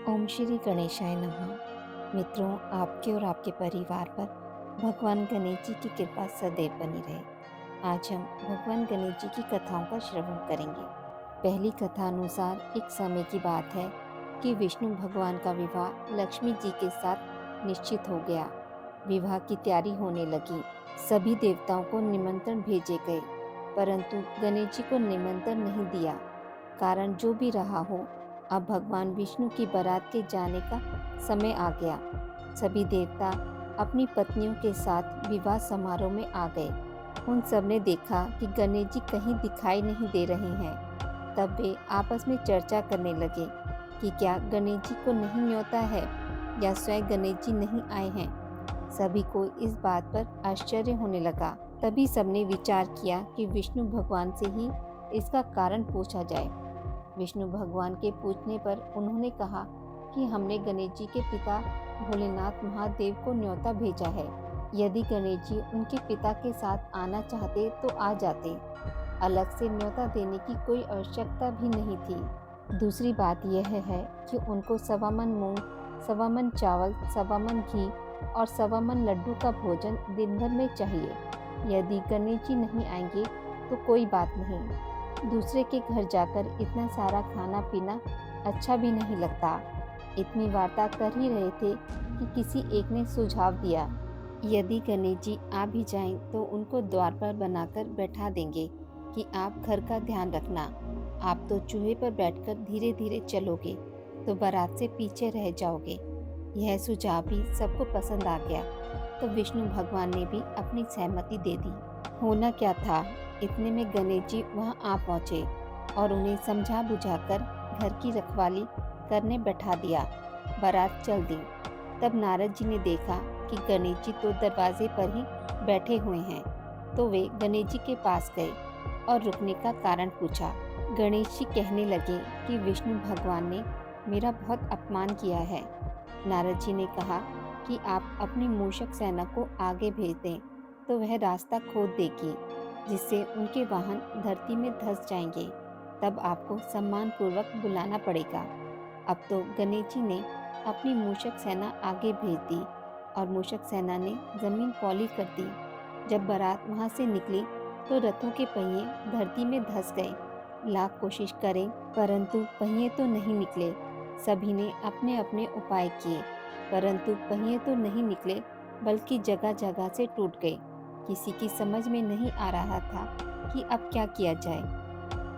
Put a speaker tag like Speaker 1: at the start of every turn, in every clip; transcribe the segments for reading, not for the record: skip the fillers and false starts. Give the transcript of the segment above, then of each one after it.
Speaker 1: ओम श्री गणेशाय नमः। मित्रों, आपके और आपके परिवार पर भगवान गणेश जी की कृपा सदैव बनी रहे। आज हम भगवान गणेश जी की कथाओं का श्रवण करेंगे। पहली कथा अनुसार एक समय की बात है कि विष्णु भगवान का विवाह लक्ष्मी जी के साथ निश्चित हो गया। विवाह की तैयारी होने लगी। सभी देवताओं को निमंत्रण भेजे गए, परंतु गणेश जी को निमंत्रण नहीं दिया। कारण जो भी रहा हो, अब भगवान विष्णु की बारात के जाने का समय आ गया। सभी देवता अपनी पत्नियों के साथ विवाह समारोह में आ गए। उन सब ने देखा कि गणेश जी कहीं दिखाई नहीं दे रहे हैं। तब वे आपस में चर्चा करने लगे कि क्या गणेश जी को नहीं न्योता है या स्वयं गणेश जी नहीं आए हैं। सभी को इस बात पर आश्चर्य होने लगा। तभी सबने विचार किया कि विष्णु भगवान से ही इसका कारण पूछा जाए। विष्णु भगवान के पूछने पर उन्होंने कहा कि हमने गणेश जी के पिता भोलेनाथ महादेव को न्योता भेजा है। यदि गणेश जी उनके पिता के साथ आना चाहते तो आ जाते। अलग से न्योता देने की कोई आवश्यकता भी नहीं थी। दूसरी बात यह है कि उनको 1.25 मन मूंग, 1.25 मन चावल, 1.25 मन घी और 1.25 मन लड्डू का भोजन दिन भर में चाहिए। यदि गणेश जी नहीं आएंगे तो कोई बात नहीं। दूसरे के घर जाकर इतना सारा खाना पीना अच्छा भी नहीं लगता। इतनी वार्ता कर ही रहे थे कि किसी एक ने सुझाव दिया, यदि गणेश जी आ भी जाएं तो उनको द्वार पर बनाकर बैठा देंगे कि आप घर का ध्यान रखना। आप तो चूहे पर बैठकर धीरे धीरे चलोगे तो बारात से पीछे रह जाओगे। यह सुझाव भी सबको पसंद आ गया, तो विष्णु भगवान ने भी अपनी सहमति दे दी। होना क्या था, इतने में गणेश जी वहां आ पहुंचे और उन्हें समझा बुझाकर घर की रखवाली करने बैठा दिया। बारात चल दी। तब नारद जी ने देखा कि गणेश जी तो दरवाजे पर ही बैठे हुए हैं, तो वे गणेश जी के पास गए और रुकने का कारण पूछा। गणेश जी कहने लगे कि विष्णु भगवान ने मेरा बहुत अपमान किया है। नारद जी ने कहा कि आप अपनी मूषक सेना को आगे भेज दें तो वह रास्ता खोद देगी, जिससे उनके वाहन धरती में धंस जाएंगे। तब आपको सम्मान पूर्वक बुलाना पड़ेगा। अब तो गणेश जी ने अपनी मूषक सेना आगे भेज दी और मूषक सेना ने जमीन पौली कर दी। जब बारात वहां से निकली तो रथों के पहिए धरती में धंस गए। लाख कोशिश करें परंतु पहिए तो नहीं निकले। सभी ने अपने अपने उपाय किए, परंतु पहिए तो नहीं निकले, बल्कि जगह जगह से टूट गए। किसी की समझ में नहीं आ रहा था कि अब क्या किया जाए।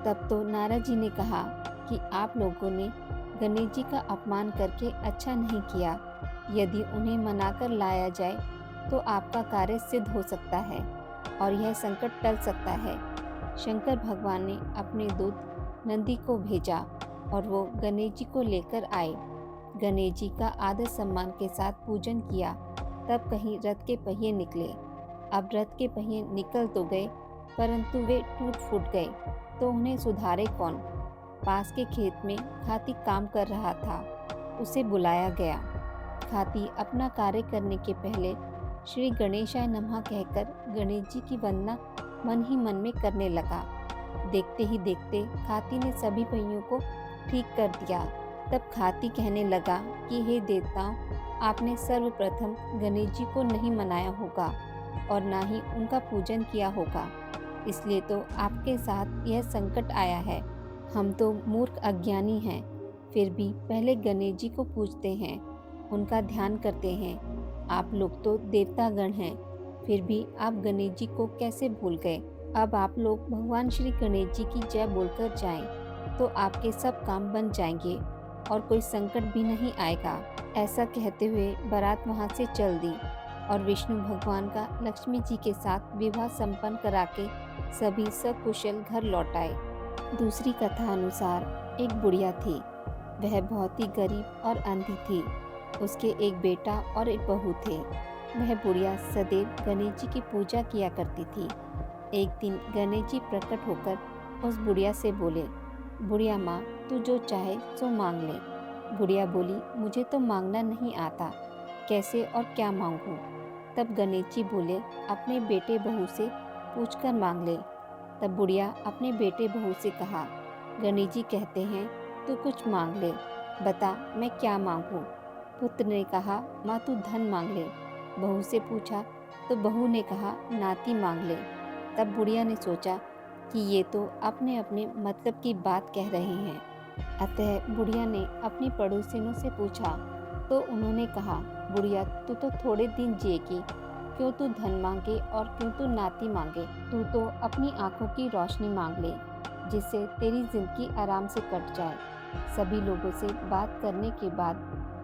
Speaker 1: तब तो नारद जी ने कहा कि आप लोगों ने गणेश जी का अपमान करके अच्छा नहीं किया। यदि उन्हें मनाकर लाया जाए तो आपका कार्य सिद्ध हो सकता है और यह संकट टल सकता है। शंकर भगवान ने अपने दूत नंदी को भेजा और वो गणेश जी को लेकर आए। गणेश जी का आदर सम्मान के साथ पूजन किया। तब कहीं रथ के पहिए निकले। अब रथ के पहिए निकल तो गए, परंतु वे टूट फूट गए, तो उन्हें सुधारे कौन। पास के खेत में खाती काम कर रहा था। उसे बुलाया गया। खाती अपना कार्य करने के पहले श्री गणेशाय नमः कहकर गणेश जी की वंदना मन ही मन में करने लगा। देखते ही देखते खाती ने सभी पहियों को ठीक कर दिया। तब खाती कहने लगा कि हे देवताओं, आपने सर्वप्रथम गणेश जी को नहीं मनाया होगा और ना ही उनका पूजन किया होगा, इसलिए तो आपके साथ यह संकट आया है। हम तो मूर्ख अज्ञानी हैं, फिर भी पहले गणेश जी को पूजते हैं, उनका ध्यान करते हैं। आप लोग तो देवतागण हैं, फिर भी आप गणेश जी को कैसे भूल गए। अब आप लोग भगवान श्री गणेश जी की जय बोलकर जाएं, तो आपके सब काम बन जाएंगे और कोई संकट भी नहीं आएगा। ऐसा कहते हुए बारात वहां से चल दी और विष्णु भगवान का लक्ष्मी जी के साथ विवाह संपन्न करा के सभी सकुशल घर लौट आए। दूसरी कथा अनुसार एक बुढ़िया थी। वह बहुत ही गरीब और अंधी थी। उसके एक बेटा और एक बहू थे। वह बुढ़िया सदैव गणेश जी की पूजा किया करती थी। एक दिन गणेश जी प्रकट होकर उस बुढ़िया से बोले, बुढ़िया माँ, तू जो चाहे सो मांग ले। बुढ़िया बोली, मुझे तो मांगना नहीं आता, कैसे और क्या मांगूं। तब गणेश जी बोले, अपने बेटे बहू से पूछकर मांग ले। तब बुढ़िया अपने बेटे बहू से कहा, गणेश जी कहते हैं तू कुछ मांग ले। बता मैं क्या मांगूं? पुत्र ने कहा, माँ तू धन मांग ले। बहू से पूछा तो बहू ने कहा, नाती मांग ले। तब बुढ़िया ने सोचा कि ये तो अपने अपने मतलब की बात कह रहे हैं। अतः बुढ़िया ने अपनी पड़ोसिनों से पूछा तो उन्होंने कहा, बुढ़िया तू तो थोड़े दिन जिएगी, क्यों तू धन मांगे और क्यों तू नाती मांगे? तू तो अपनी आंखों की रोशनी मांग ले, जिससे तेरी जिंदगी आराम से कट जाए। सभी लोगों से बात करने के बाद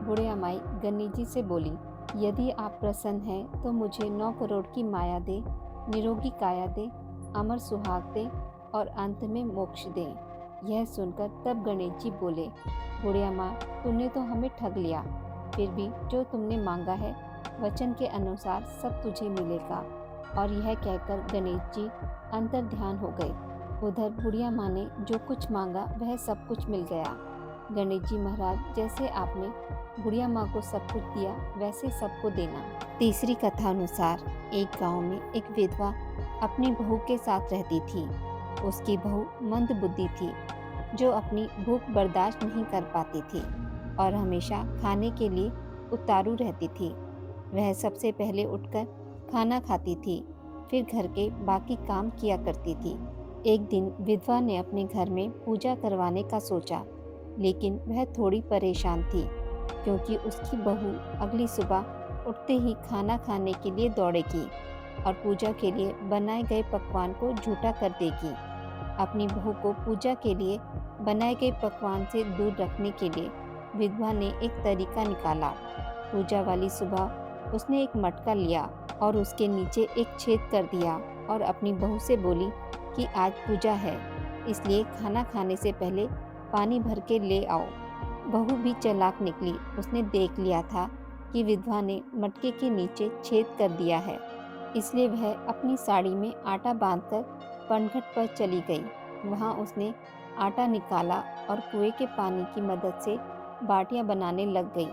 Speaker 1: बुढ़िया माई गन्नी जी से बोली, यदि आप प्रसन्न हैं तो मुझे 9 करोड़ की माया दे, निरोगी काया दे, अमर सुहाग दे और अंत में मोक्ष दे। यह सुनकर तब गणेश जी बोले, बुढ़िया माँ तूने तो हमें ठग लिया, फिर भी जो तुमने मांगा है वचन के अनुसार सब तुझे मिलेगा। और यह कहकर गणेश जी अंतर ध्यान हो गए। उधर बुढ़िया माँ ने जो कुछ मांगा वह सब कुछ मिल गया। गणेश जी महाराज, जैसे आपने बुढ़िया माँ को सब कुछ दिया वैसे सबको देना। तीसरी कथा अनुसार एक गांव में एक विधवा अपनी बहू के साथ रहती थी। उसकी बहू मंद बुद्धि थी, जो अपनी भूख बर्दाश्त नहीं कर पाती थी और हमेशा खाने के लिए उतारू रहती थी। वह सबसे पहले उठकर खाना खाती थी, फिर घर के बाकी काम किया करती थी। एक दिन विधवा ने अपने घर में पूजा करवाने का सोचा, लेकिन वह थोड़ी परेशान थी, क्योंकि उसकी बहू अगली सुबह उठते ही खाना खाने के लिए दौड़ेगी और पूजा के लिए बनाए गए पकवान को झूठा कर देगी। अपनी बहू को पूजा के लिए बनाए गए पकवान से दूर रखने के लिए विधवा ने एक तरीका निकाला। पूजा वाली सुबह उसने एक मटका लिया और उसके नीचे एक छेद कर दिया और अपनी बहू से बोली कि आज पूजा है, इसलिए खाना खाने से पहले पानी भर के ले आओ। बहू भी चालाक निकली। उसने देख लिया था कि विधवा ने मटके के नीचे छेद कर दिया है, इसलिए वह अपनी साड़ी में आटा बांधकर पनघट पर चली गई। वहां उसने आटा निकाला और कुएं के पानी की मदद से बाटियां बनाने लग गई।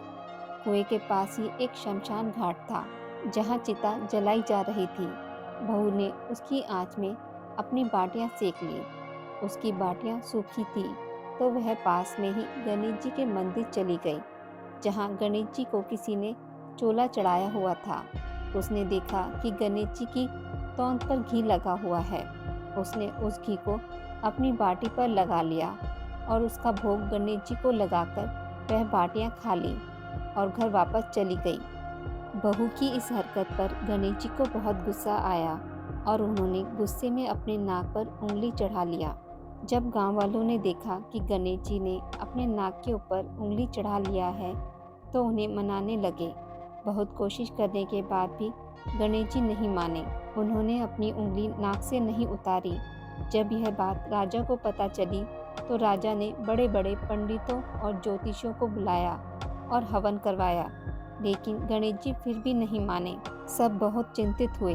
Speaker 1: कुएं के पास ही एक शमशान घाट था, जहां चिता जलाई जा रही थी। बहू ने उसकी आंच में अपनी बाटियां सेक ली। उसकी बाटियां सूखी थी तो वह पास में ही गणेश जी के मंदिर चली गई, जहां गणेश जी को किसी ने चोला चढ़ाया हुआ था। उसने देखा कि गणेश जी की तौंद पर घी लगा हुआ है। उसने उस घी को अपनी बाटी पर लगा लिया और उसका भोग गणेश जी को लगाकर वह बाटियां खा ली और घर वापस चली गई। बहू की इस हरकत पर गणेश जी को बहुत गुस्सा आया और उन्होंने गुस्से में अपने नाक पर उंगली चढ़ा लिया। जब गांव वालों ने देखा कि गणेश जी ने अपने नाक के ऊपर उंगली चढ़ा लिया है तो उन्हें मनाने लगे। बहुत कोशिश करने के बाद भी गणेश जी नहीं माने। उन्होंने अपनी उंगली नाक से नहीं उतारी। जब यह बात राजा को पता चली तो राजा ने बड़े बड़े पंडितों और ज्योतिषियों को बुलाया और हवन करवाया, लेकिन गणेश जी फिर भी नहीं माने। सब बहुत चिंतित हुए।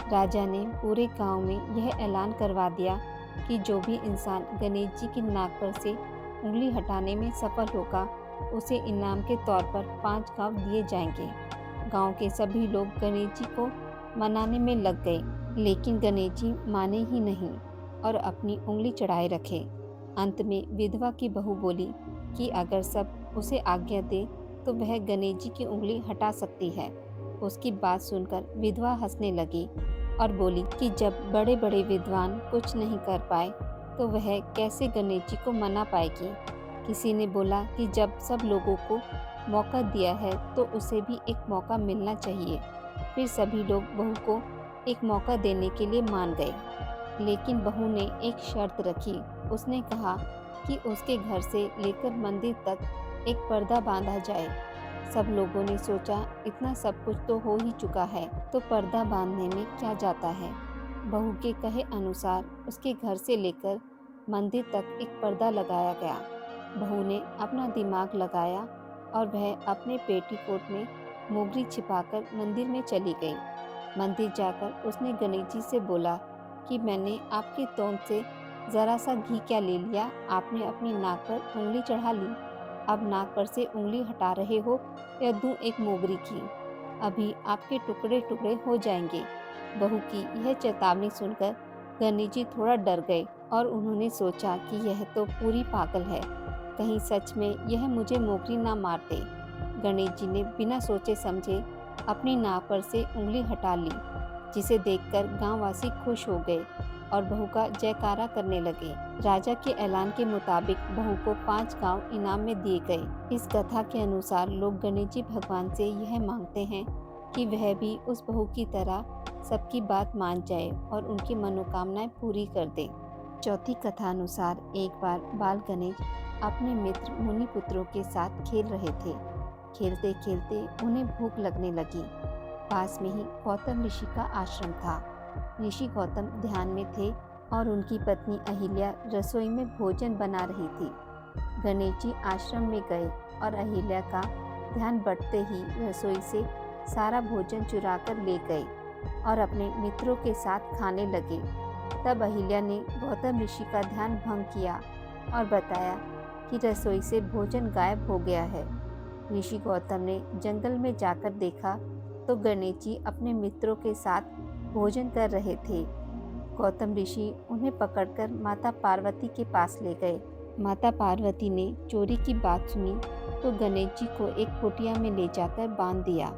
Speaker 1: राजा ने पूरे गांव में यह ऐलान करवा दिया कि जो भी इंसान गणेश जी की नाक पर से उंगली हटाने में सफल होगा उसे इनाम के तौर पर 5 गांव दिए जाएंगे। गांव के सभी लोग गणेश जी को मनाने में लग गए, लेकिन गणेश जी माने ही नहीं और अपनी उंगली चढ़ाए रखे। अंत में विधवा की बहू बोली कि अगर सब उसे आज्ञा दे तो वह गणेश जी की उंगली हटा सकती है। उसकी बात सुनकर विधवा हंसने लगी और बोली कि जब बड़े बड़े विद्वान कुछ नहीं कर पाए तो वह कैसे गणेश जी को मना पाएगी। किसी ने बोला कि जब सब लोगों को मौका दिया है तो उसे भी एक मौका मिलना चाहिए। फिर सभी लोग बहू को एक मौका देने के लिए मान गए, लेकिन बहू ने एक शर्त रखी। उसने कहा कि उसके घर से लेकर मंदिर तक एक पर्दा बांधा जाए। सब लोगों ने सोचा इतना सब कुछ तो हो ही चुका है, तो पर्दा बांधने में क्या जाता है। बहू के कहे अनुसार उसके घर से लेकर मंदिर तक एक पर्दा लगाया गया। बहू ने अपना दिमाग लगाया और वह अपने पेटीकोट में मोगरी छिपाकर मंदिर में चली गई। मंदिर जाकर उसने गणेश जी से बोला कि मैंने आपके तोंद से ज़रा सा घी क्या ले लिया, आपने अपनी नाक पर उंगली चढ़ा ली। अब नाक पर से उंगली हटा रहे हो या दूं एक मोगरी की, अभी आपके टुकड़े टुकड़े हो जाएंगे। बहू की यह चेतावनी सुनकर गणेश जी थोड़ा डर गए और उन्होंने सोचा कि यह तो पूरी पागल है। कहीं सच में यह मुझे मोकरी ना मार दे। गणेश जी ने बिना सोचे समझे अपनी नाक पर से उंगली हटा ली, जिसे देखकर गांववासी खुश हो गए और बहू का जयकारा करने लगे। राजा के ऐलान के मुताबिक बहू को 5 गांव इनाम में दिए गए। इस कथा के अनुसार लोग गणेश जी भगवान से यह मांगते हैं कि वह भी उस बहू की तरह सबकी बात मान जाए और उनकी मनोकामनाएं पूरी कर दे। चौथी कथा अनुसार एक बार बाल गणेश अपने मित्र मुनि पुत्रों के साथ खेल रहे थे। खेलते खेलते उन्हें भूख लगने लगी। पास में ही गौतम ऋषि का आश्रम था। ऋषि गौतम ध्यान में थे और उनकी पत्नी अहिल्या रसोई में भोजन बना रही थी। गणेश जी आश्रम में गए और अहिल्या का ध्यान बढ़ते ही रसोई से सारा भोजन चुरा कर ले गए और अपने मित्रों के साथ खाने लगे। तब अहिल्या ने गौतम ऋषि का ध्यान भंग किया और बताया कि रसोई से भोजन गायब हो गया है। ऋषि गौतम ने जंगल में जाकर देखा तो गणेश जी अपने मित्रों के साथ भोजन कर रहे थे। गौतम ऋषि उन्हें पकड़कर माता पार्वती के पास ले गए। माता पार्वती ने चोरी की बात सुनी तो गणेश जी को एक कुटिया में ले जाकर बांध दिया।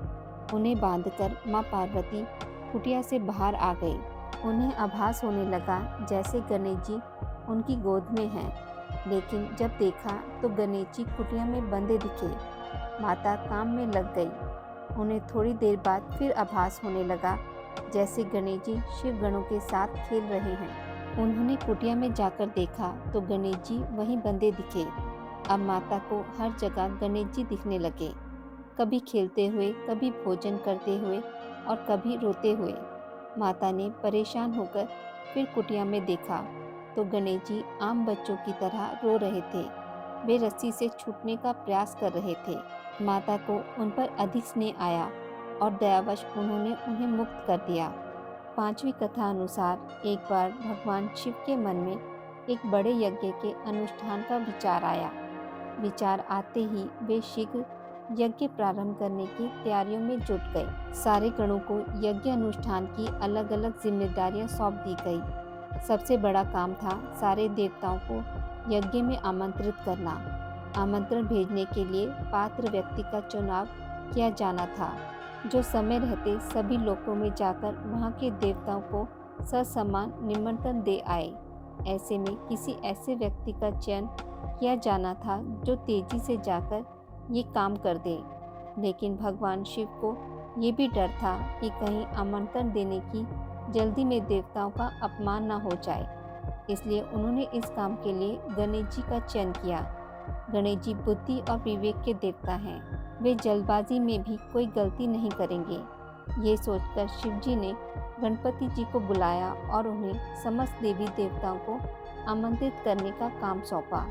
Speaker 1: उन्हें बांधकर माँ पार्वती कुटिया से बाहर आ गई। उन्हें आभास होने लगा जैसे गणेश जी उनकी गोद में हैं, लेकिन जब देखा तो गणेश जी कुटिया में बंधे दिखे। माता काम में लग गई। उन्हें थोड़ी देर बाद फिर आभास होने लगा जैसे गणेश जी शिव गणों के साथ खेल रहे हैं। उन्होंने कुटिया में जाकर देखा तो गणेश जी वहीं बंधे दिखे। अब माता को हर जगह गणेश जी दिखने लगे, कभी खेलते हुए, कभी भोजन करते हुए और कभी रोते हुए। माता ने परेशान होकर फिर कुटिया में देखा तो गणेश जी आम बच्चों की तरह रो रहे थे। वे रस्सी से छूटने का प्रयास कर रहे थे। माता को उन पर अधिक स्नेह आया और दयावश उन्होंने उन्हें मुक्त कर दिया। 5वीं कथा अनुसार एक बार भगवान शिव के मन में एक बड़े यज्ञ के अनुष्ठान का विचार आया। विचार आते ही वे शीघ्र यज्ञ प्रारंभ करने की तैयारियों में जुट गए। सारे गणों को यज्ञ अनुष्ठान की अलग अलग जिम्मेदारियां सौंप दी गई। सबसे बड़ा काम था सारे देवताओं को यज्ञ में आमंत्रित करना। आमंत्रण भेजने के लिए पात्र व्यक्ति का चुनाव किया जाना था, जो समय रहते सभी लोकों में जाकर वहां के देवताओं को ससम्मान निमंत्रण दे आए। ऐसे में किसी ऐसे व्यक्ति का चयन किया जाना था जो तेजी से जाकर ये काम कर दे। लेकिन भगवान शिव को ये भी डर था कि कहीं आमंत्रण देने की जल्दी में देवताओं का अपमान न हो जाए, इसलिए उन्होंने इस काम के लिए गणेश जी का चयन किया। गणेश जी बुद्धि और विवेक के देवता हैं। वे जल्दबाजी में भी कोई गलती नहीं करेंगे। ये सोचकर शिव जी ने गणपति जी को बुलाया और उन्हें समस्त देवी देवताओं को आमंत्रित करने का काम सौंपा।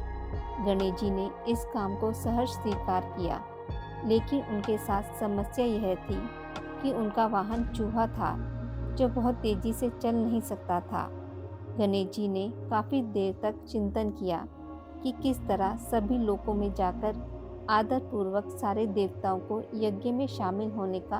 Speaker 1: गणेश जी ने इस काम को सहर्ष स्वीकार किया, लेकिन उनके साथ समस्या यह थी कि उनका वाहन चूहा था, जो बहुत तेजी से चल नहीं सकता था। गणेश जी ने काफी देर तक चिंतन किया कि किस तरह सभी लोकों में जाकर आदर पूर्वक सारे देवताओं को यज्ञ में शामिल होने का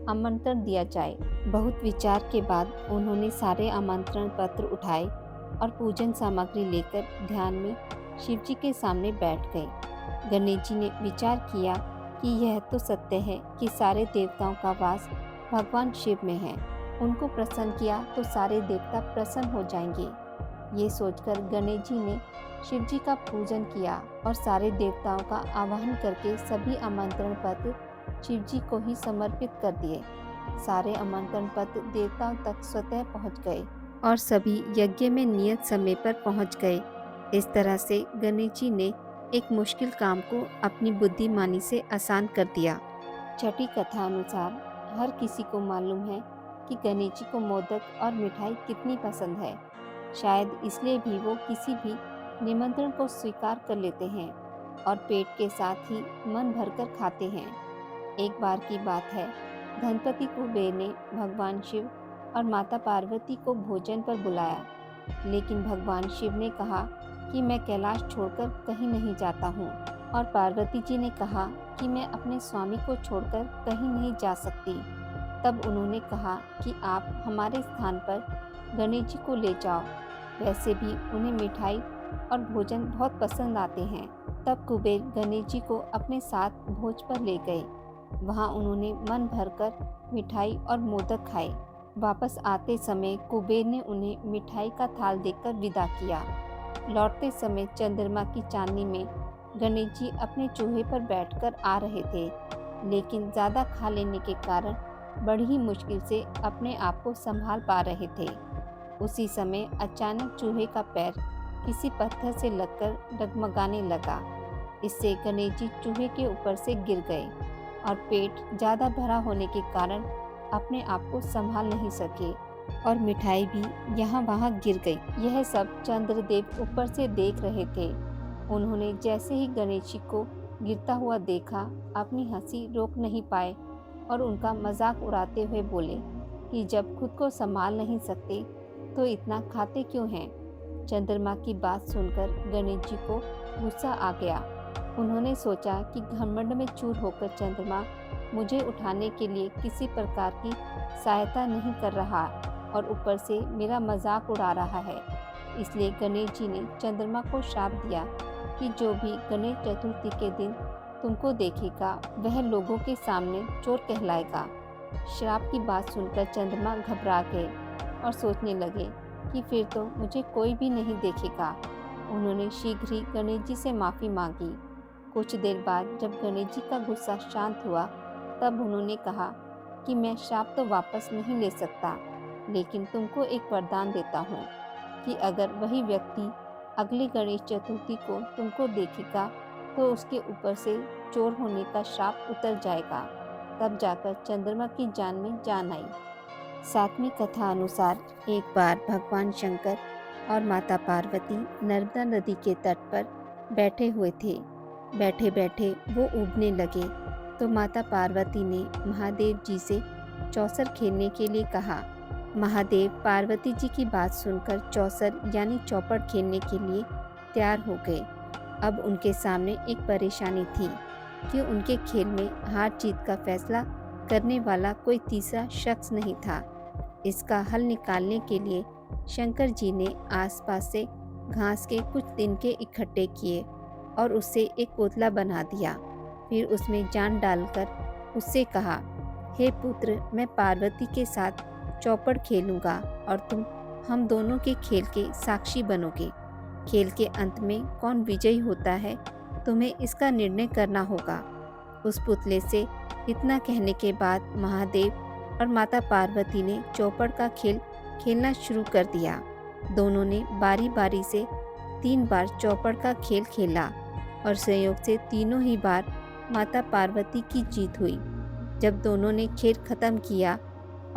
Speaker 1: आमंत्रण दिया जाए। बहुत विचार के बाद उन्होंने सारे आमंत्रण पत्र उठाए और पूजन सामग्री लेकर ध्यान में शिव जी के सामने बैठ गए। गणेश जी ने विचार किया कि यह तो सत्य है कि सारे देवताओं का वास भगवान शिव में है। उनको प्रसन्न किया तो सारे देवता प्रसन्न हो जाएंगे। ये सोचकर गणेश जी ने शिव जी का पूजन किया और सारे देवताओं का आवाहन करके सभी आमंत्रण पत्र शिव जी को ही समर्पित कर दिए। सारे आमंत्रण पत्र देवताओं तक स्वतः पहुंच गए और सभी यज्ञ में नियत समय पर पहुंच गए। इस तरह से गणेश जी ने एक मुश्किल काम को अपनी बुद्धिमानी से आसान कर दिया। छठी कथा अनुसार हर किसी को मालूम है कि गणेश जी को मोदक और मिठाई कितनी पसंद है। शायद इसलिए भी वो किसी भी निमंत्रण को स्वीकार कर लेते हैं और पेट के साथ ही मन भरकर खाते हैं। एक बार की बात है, धनपति कुबेर ने भगवान शिव और माता पार्वती को भोजन पर बुलाया, लेकिन भगवान शिव ने कहा कि मैं कैलाश छोड़कर कहीं नहीं जाता हूँ, और पार्वती जी ने कहा कि मैं अपने स्वामी को छोड़कर कहीं नहीं जा सकती। तब उन्होंने कहा कि आप हमारे स्थान पर गणेश जी को ले जाओ। वैसे भी उन्हें मिठाई और भोजन बहुत पसंद आते हैं। तब कुबेर गणेश जी को अपने साथ भोज पर ले गए। वहां उन्होंने मन भरकर मिठाई और मोदक खाए। वापस आते समय कुबेर ने उन्हें मिठाई का थाल देकर विदा किया। लौटते समय चंद्रमा की चांदनी में गणेश जी अपने चूहे पर बैठकर आ रहे थे, लेकिन ज़्यादा खा लेने के कारण बड़ी ही मुश्किल से अपने आप को संभाल पा रहे थे। उसी समय अचानक चूहे का पैर किसी पत्थर से लगकर डगमगाने लगा। इससे गणेश जी चूहे के ऊपर से गिर गए और पेट ज़्यादा भरा होने के कारण अपने आप को संभाल नहीं सके और मिठाई भी यहाँ वहाँ गिर गई। यह सब चंद्रदेव ऊपर से देख रहे थे। उन्होंने जैसे ही गणेश जी को गिरता हुआ देखा, अपनी हंसी रोक नहीं पाए और उनका मजाक उड़ाते हुए बोले कि जब खुद को संभाल नहीं सकते तो इतना खाते क्यों हैं। चंद्रमा की बात सुनकर गणेश जी को गुस्सा आ गया। उन्होंने सोचा कि घमंड में चूर होकर चंद्रमा मुझे उठाने के लिए किसी प्रकार की सहायता नहीं कर रहा और ऊपर से मेरा मजाक उड़ा रहा है। इसलिए गणेश जी ने चंद्रमा को श्राप दिया कि जो भी गणेश चतुर्थी के दिन तुमको देखेगा वह लोगों के सामने चोर कहलाएगा। श्राप की बात सुनकर चंद्रमा घबरा गए और सोचने लगे कि फिर तो मुझे कोई भी नहीं देखेगा। उन्होंने शीघ्र ही गणेश जी से माफ़ी मांगी। कुछ देर बाद जब गणेश जी का गुस्सा शांत हुआ, तब उन्होंने कहा कि मैं श्राप तो वापस नहीं ले सकता, लेकिन तुमको एक वरदान देता हूँ कि अगर वही व्यक्ति अगली गणेश चतुर्थी को तुमको देखेगा तो उसके ऊपर से चोर होने का श्राप उतर जाएगा। तब जाकर चंद्रमा की जान में जान आई। सातवीं कथा अनुसार एक बार भगवान शंकर और माता पार्वती नर्मदा नदी के तट पर बैठे हुए थे। बैठे बैठे वो उबने लगे तो माता पार्वती ने महादेव जी से चौसर खेलने के लिए कहा। महादेव पार्वती जी की बात सुनकर चौसर यानी चौपड़ खेलने के लिए तैयार हो गए। अब उनके सामने एक परेशानी थी कि उनके खेल में हार जीत का फैसला करने वाला कोई तीसरा शख्स नहीं था। इसका हल निकालने के लिए शंकर जी ने आसपास से घास के कुछ तिनके इकट्ठे किए और उससे एक कोतला बना दिया। फिर उसमें जान डालकर उससे कहा, हे पुत्र, मैं पार्वती के साथ चौपड़ खेलूंगा और तुम हम दोनों के खेल के साक्षी बनोगे। खेल के अंत में कौन विजयी होता है, तुम्हें इसका निर्णय करना होगा। उस पुतले से इतना कहने के बाद महादेव और माता पार्वती ने चौपड़ का खेल खेलना शुरू कर दिया। दोनों ने बारी बारी से 3 बार चौपड़ का खेल खेला और संयोग से तीनों ही बार माता पार्वती की जीत हुई। जब दोनों ने खेल खत्म किया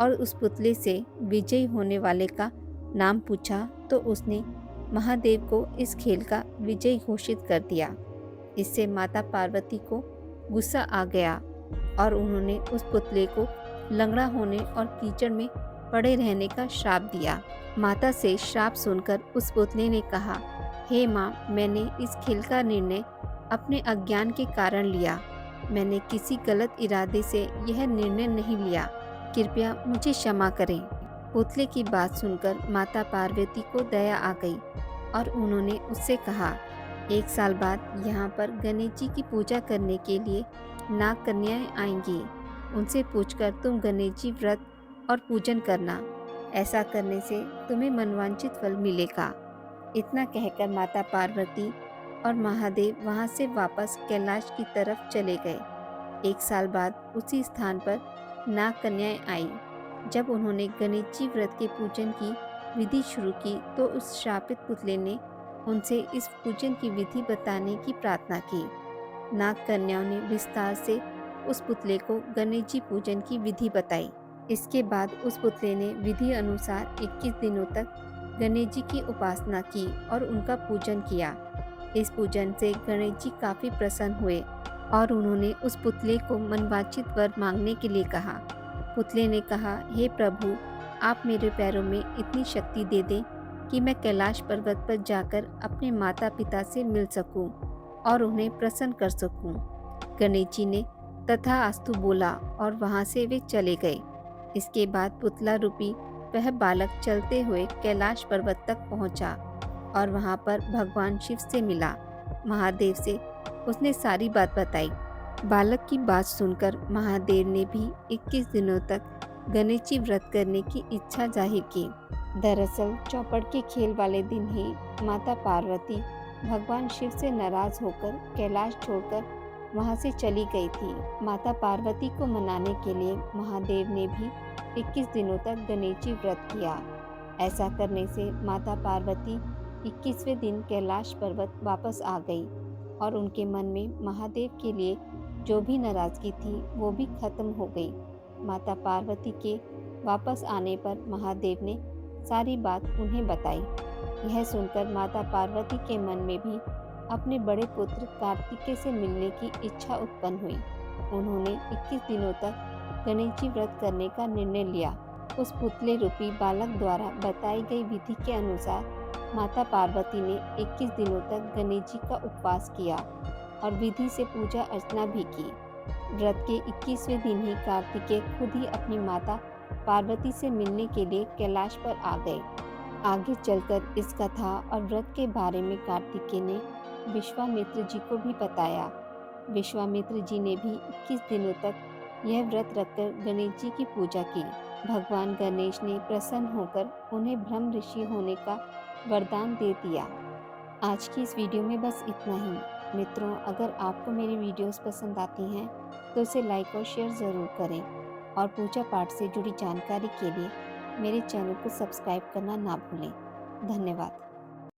Speaker 1: और उस पुतले से विजयी होने वाले का नाम पूछा तो उसने महादेव को इस खेल का विजयी घोषित कर दिया। इससे माता पार्वती को गुस्सा आ गया और उन्होंने उस पुतले को लंगड़ा होने और कीचड़ में पड़े रहने का श्राप दिया। माता से श्राप सुनकर उस पुतले ने कहा, हे माँ, मैंने इस खेल का निर्णय अपने अज्ञान के कारण लिया। मैंने किसी गलत इरादे से यह निर्णय नहीं लिया। कृपया मुझे क्षमा करें। पुतले की बात सुनकर माता पार्वती को दया आ गई और उन्होंने उससे कहा, 1 साल बाद यहाँ पर गणेश जी की पूजा करने के लिए नाग कन्याएं आएंगी। उनसे पूछकर तुम गणेश जी व्रत और पूजन करना। ऐसा करने से तुम्हें मनवांछित फल मिलेगा। इतना कहकर माता पार्वती और महादेव वहाँ से वापस कैलाश की तरफ चले गए। 1 साल बाद उसी स्थान पर नाग कन्याएं आई। जब उन्होंने गणेश जी व्रत के पूजन की विधि शुरू की तो उस श्रापित पुतले ने उनसे इस पूजन की विधि बताने की प्रार्थना की। नाग कन्याओं ने विस्तार से उस पुतले को गणेश जी पूजन की विधि बताई। इसके बाद उस पुतले ने विधि अनुसार 21 दिनों तक गणेश जी की उपासना की और उनका पूजन किया। इस पूजन से गणेश जी काफ़ी प्रसन्न हुए और उन्होंने उस पुतले को मनवांछित वर मांगने के लिए कहा। पुतले ने कहा, हे प्रभु, आप मेरे पैरों में इतनी शक्ति दे दें कि मैं कैलाश पर्वत पर जाकर अपने माता पिता से मिल सकूं और उन्हें प्रसन्न कर सकूं। गणेश जी ने तथास्तु बोला और वहां से वे चले गए। इसके बाद पुतला रूपी वह बालक चलते हुए कैलाश पर्वत तक पहुंचा और वहां पर भगवान शिव से मिला। महादेव से उसने सारी बात बताई। बालक की बात सुनकर महादेव ने भी 21 दिनों तक गणेश जी व्रत करने की इच्छा जाहिर की। दरअसल चौपड़ के खेल वाले दिन ही माता पार्वती भगवान शिव से नाराज होकर कैलाश छोड़कर वहां से चली गई थी। माता पार्वती को मनाने के लिए महादेव ने भी 21 दिनों तक गणेश जी व्रत किया। ऐसा करने से माता पार्वती 21वें दिन कैलाश पर्वत वापस आ गई और उनके मन में महादेव के लिए जो भी नाराजगी थी वो भी खत्म हो गई। माता पार्वती के वापस आने पर महादेव ने सारी बात उन्हें बताई। यह सुनकर माता पार्वती के मन में भी अपने बड़े पुत्र कार्तिकेय से मिलने की इच्छा उत्पन्न हुई। उन्होंने 21 दिनों तक गणेश जी व्रत करने का निर्णय लिया। उस पुतले रूपी बालक द्वारा बताई गई विधि के अनुसार माता पार्वती ने 21 दिनों तक गणेश जी का उपवास किया और विधि से पूजा अर्चना भी की। व्रत के 21वें दिन ही कार्तिकेय खुद ही अपनी माता पार्वती से मिलने के लिए कैलाश पर आ गए। आगे चलकर इस कथा और व्रत के बारे में कार्तिकेय ने विश्वामित्र जी को भी बताया। विश्वामित्र जी ने भी 21 दिनों तक यह व्रत रखकर गणेश जी की पूजा की। भगवान गणेश ने प्रसन्न होकर उन्हें ब्रह्म ऋषि होने का वरदान दे दिया। आज की इस वीडियो में बस इतना ही। मित्रों, अगर आपको मेरी वीडियोस पसंद आती हैं तो इसे लाइक और शेयर ज़रूर करें और पूजा पाठ से जुड़ी जानकारी के लिए मेरे चैनल को सब्सक्राइब करना ना भूलें। धन्यवाद।